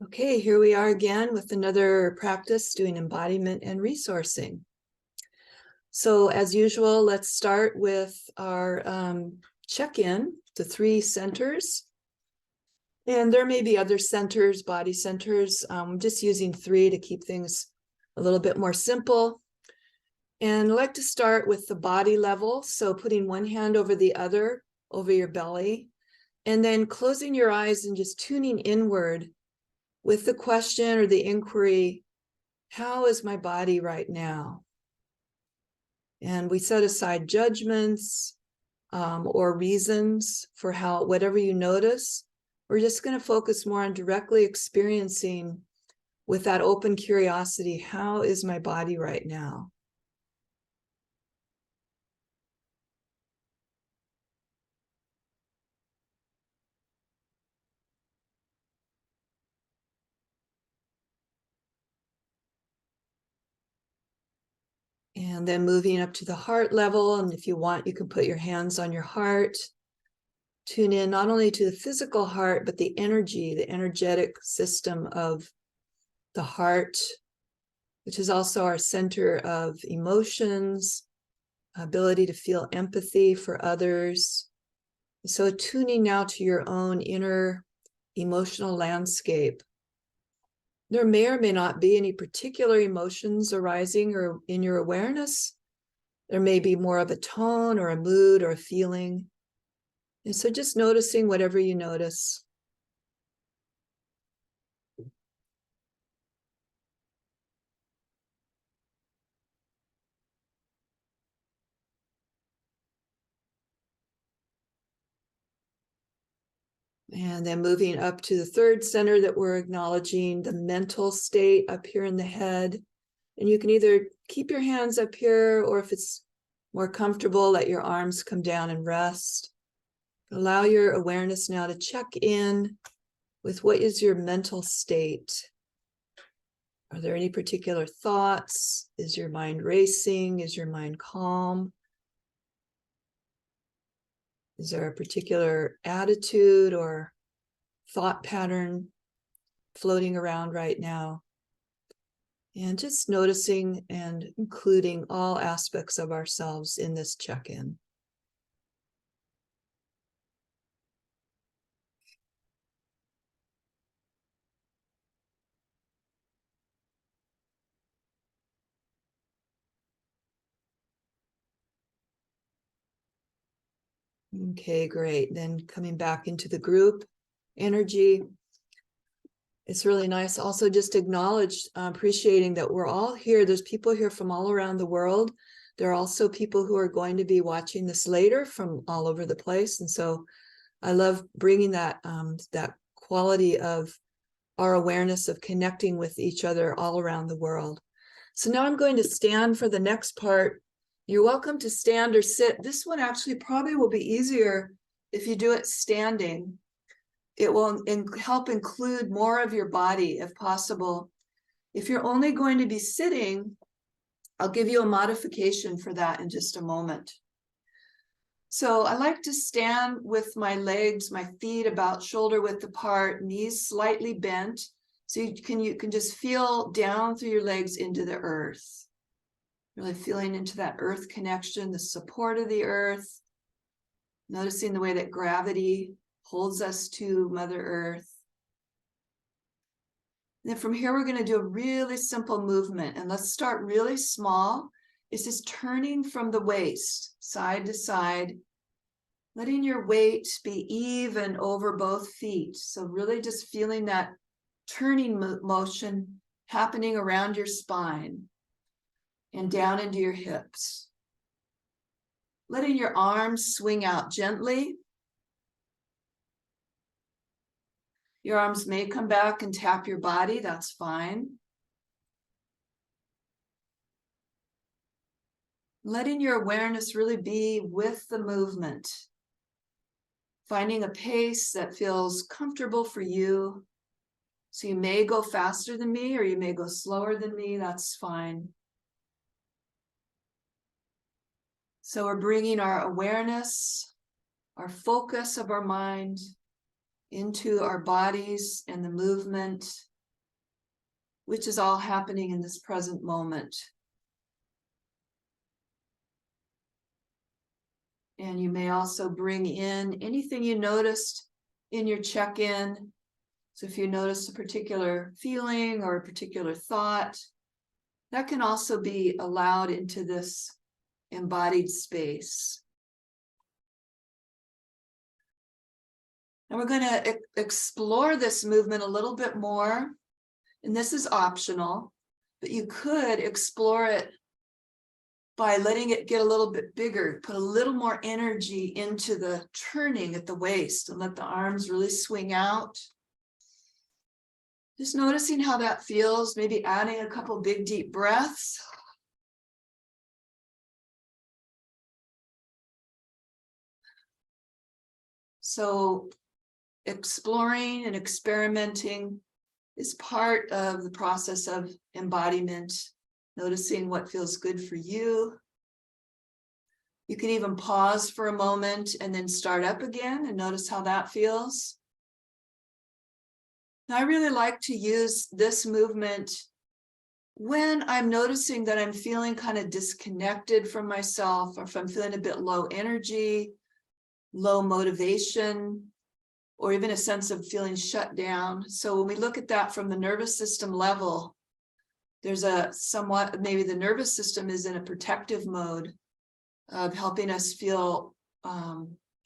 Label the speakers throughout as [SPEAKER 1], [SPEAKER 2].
[SPEAKER 1] Okay, here we are again with another practice doing embodiment and resourcing. So as usual, let's start with our check-in, the 3 centers. And there may be other centers, body centers. Just using 3 to keep things a little bit more simple. And I like to start with the body level. So putting one hand over the other, over your belly, and then closing your eyes and just tuning inward with the question or the inquiry, how is my body right now? And we set aside judgments or reasons for whatever you notice. We're just going to focus more on directly experiencing with that open curiosity, how is my body right now? And then moving up to the heart level. And if you want, you can put your hands on your heart. Tune in not only to the physical heart, but the energy, the energetic system of the heart, which is also our center of emotions, ability to feel empathy for others. So tuning now to your own inner emotional landscape. There may or may not be any particular emotions arising or in your awareness. There may be more of a tone or a mood or a feeling. And so just noticing whatever you notice. And then moving up to the 3rd center that we're acknowledging, the mental state up here in the head. And you can either keep your hands up here, or if it's more comfortable, let your arms come down and rest. Allow your awareness now to check in with what is your mental state. Are there any particular thoughts? Is your mind racing? Is your mind calm? Is there a particular attitude or thought pattern floating around right now? And just noticing and including all aspects of ourselves in this check-in. Okay, great. Then coming back into the group energy. It's really nice also just acknowledge, appreciating that we're all here. There's people here from all around the world. There are also people who are going to be watching this later from all over the place. And so I love bringing that, that quality of our awareness of connecting with each other all around the world. So now I'm going to stand for the next part. You're welcome to stand or sit. This one actually probably will be easier if you do it standing. It will help include more of your body if possible. If you're only going to be sitting, I'll give you a modification for that in just a moment. So I like to stand with my legs, my feet about shoulder width apart, knees slightly bent. So you can just feel down through your legs into the earth. Really feeling into that earth connection, the support of the earth. Noticing the way that gravity holds us to Mother Earth. And then from here, we're going to do a really simple movement. And let's start really small. It's just turning from the waist, side to side, letting your weight be even over both feet. So really just feeling that turning motion happening around your spine and down into your hips. Letting your arms swing out gently. Your arms may come back and tap your body, that's fine. Letting your awareness really be with the movement. Finding a pace that feels comfortable for you. So you may go faster than me or you may go slower than me, that's fine. So we're bringing our awareness, our focus of our mind into our bodies and the movement, which is all happening in this present moment. And you may also bring in anything you noticed in your check-in. So if you notice a particular feeling or a particular thought, that can also be allowed into this embodied space. And we're going to explore this movement a little bit more. And this is optional, but you could explore it by letting it get a little bit bigger, put a little more energy into the turning at the waist and let the arms really swing out. Just noticing how that feels, maybe adding a couple big deep breaths. So exploring and experimenting is part of the process of embodiment, noticing what feels good for you. You can even pause for a moment and then start up again and notice how that feels. Now, I really like to use this movement when I'm noticing that I'm feeling kind of disconnected from myself, or if I'm feeling a bit low energy, low motivation, or even a sense of feeling shut down. So when we look at that from the nervous system level, there's a somewhat, maybe the nervous system is in a protective mode of helping us feel a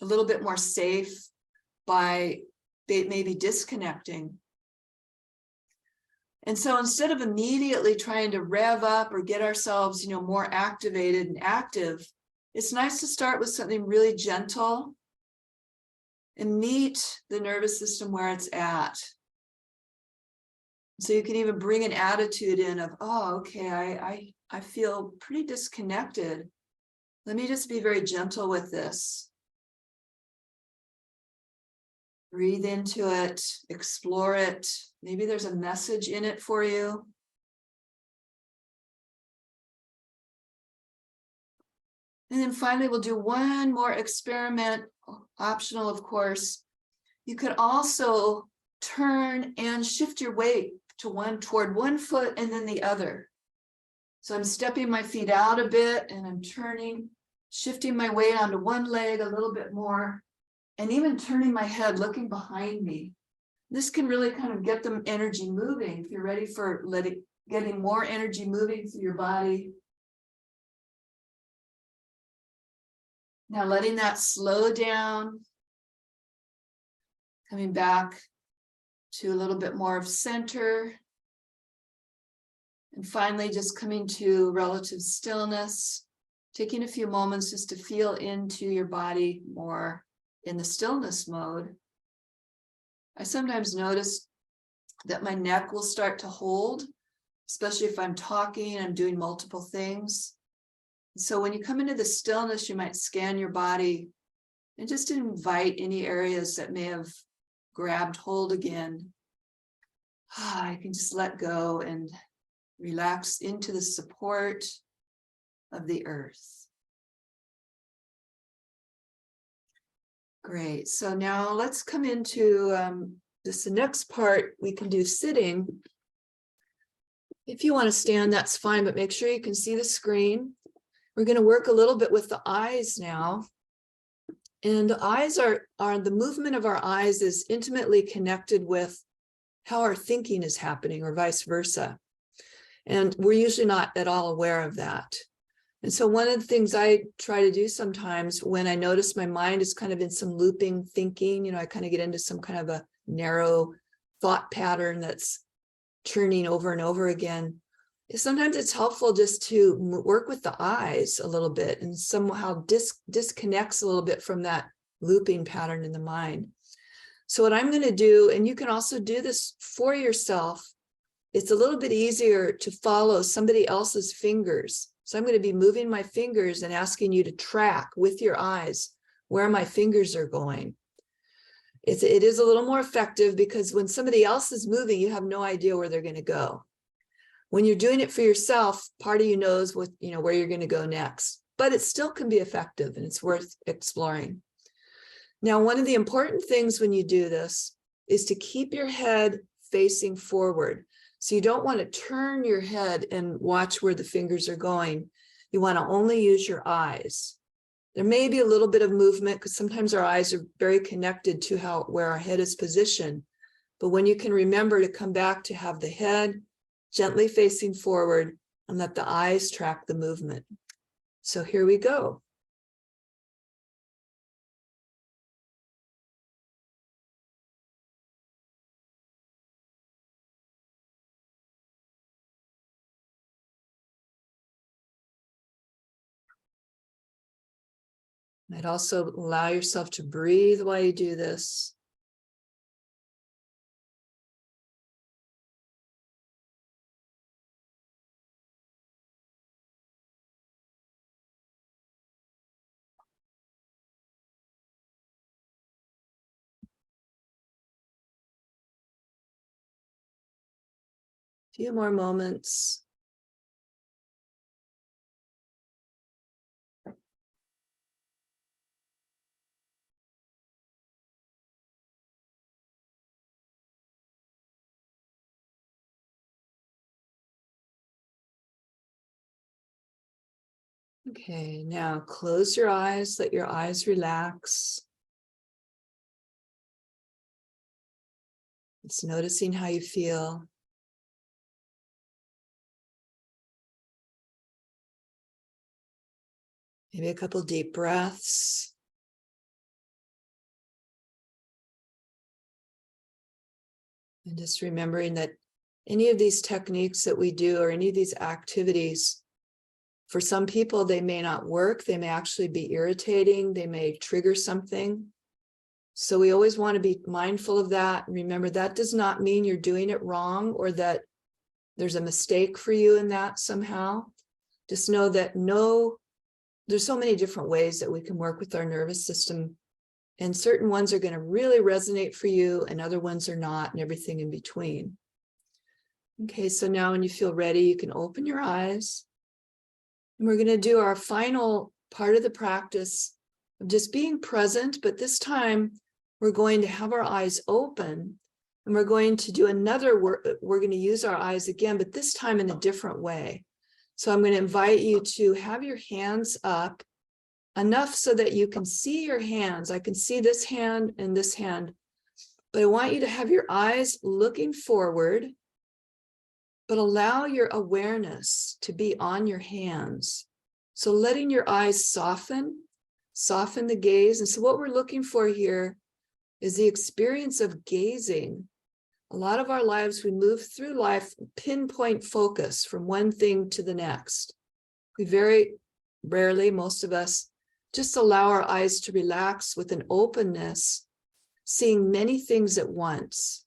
[SPEAKER 1] little bit more safe by maybe disconnecting. And so instead of immediately trying to rev up or get ourselves, more activated and active, it's nice to start with something really gentle and meet the nervous system where it's at. So you can even bring an attitude in of, oh, okay, I feel pretty disconnected. Let me just be very gentle with this. Breathe into it, explore it. Maybe there's a message in it for you. And then finally, we'll do one more experiment, optional, of course. You could also turn and shift your weight toward one foot and then the other. So I'm stepping my feet out a bit and I'm turning, shifting my weight onto one leg a little bit more, and even turning my head, looking behind me. This can really kind of get the energy moving. If you're ready for getting more energy moving through your body. Now letting that slow down, coming back to a little bit more of center. And finally, just coming to relative stillness, taking a few moments just to feel into your body more in the stillness mode. I sometimes notice that my neck will start to hold, especially if I'm talking, I'm doing multiple things. So when you come into the stillness, you might scan your body and just invite any areas that may have grabbed hold again. I can just let go and relax into the support of the earth. Great. So now let's come into the next part. We can do sitting. If you want to stand, that's fine, but make sure you can see the screen. We're going to work a little bit with the eyes now. And the eyes are the movement of our eyes is intimately connected with how our thinking is happening, or vice versa. And we're usually not at all aware of that. And so one of the things I try to do sometimes when I notice my mind is kind of in some looping thinking, I kind of get into some kind of a narrow thought pattern that's churning over and over again. Sometimes it's helpful just to work with the eyes a little bit and somehow disconnects a little bit from that looping pattern in the mind. So what I'm going to do, and you can also do this for yourself, it's a little bit easier to follow somebody else's fingers. So I'm going to be moving my fingers and asking you to track with your eyes where my fingers are going. It is a little more effective because when somebody else is moving, you have no idea where they're going to go. When you're doing it for yourself, part of you knows what, where you're going to go next, but it still can be effective and it's worth exploring. Now, one of the important things when you do this is to keep your head facing forward. So you don't want to turn your head and watch where the fingers are going. You want to only use your eyes. There may be a little bit of movement because sometimes our eyes are very connected to where our head is positioned. But when you can remember to come back to have the head gently facing forward and let the eyes track the movement. So here we go. Might also allow yourself to breathe while you do this. A few more moments. Okay, now close your eyes, let your eyes relax. It's noticing how you feel. Maybe a couple deep breaths. And just remembering that any of these techniques that we do or any of these activities, for some people, they may not work. They may actually be irritating. They may trigger something. So we always want to be mindful of that. And remember, that does not mean you're doing it wrong or that there's a mistake for you in that somehow. Just know that there's so many different ways that we can work with our nervous system. And certain ones are going to really resonate for you and other ones are not, and everything in between. Okay, so now when you feel ready, you can open your eyes. And we're going to do our final part of the practice of just being present, but this time we're going to have our eyes open and we're going to do another work. We're going to use our eyes again, but this time in a different way. So I'm going to invite you to have your hands up enough so that you can see your hands. I can see this hand and this hand, but I want you to have your eyes looking forward, but allow your awareness to be on your hands. So letting your eyes soften the gaze. And so what we're looking for here is the experience of gazing. A lot of our lives, we move through life, pinpoint focus from one thing to the next. We very rarely, most of us, just allow our eyes to relax with an openness, seeing many things at once.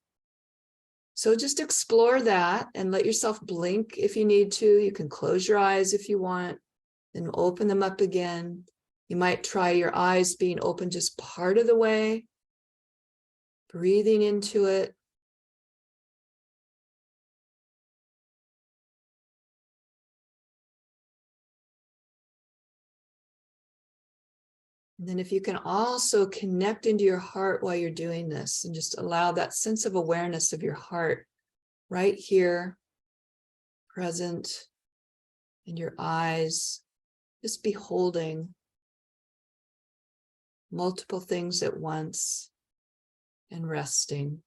[SPEAKER 1] So just explore that and let yourself blink if you need to. You can close your eyes if you want, then open them up again. You might try your eyes being open just part of the way, breathing into it. And then if you can also connect into your heart while you're doing this and just allow that sense of awareness of your heart right here, present in your eyes, just beholding multiple things at once and resting.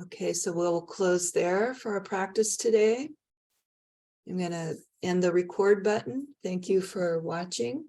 [SPEAKER 1] Okay, so we'll close there for our practice today. I'm going to end the record button. Thank you for watching.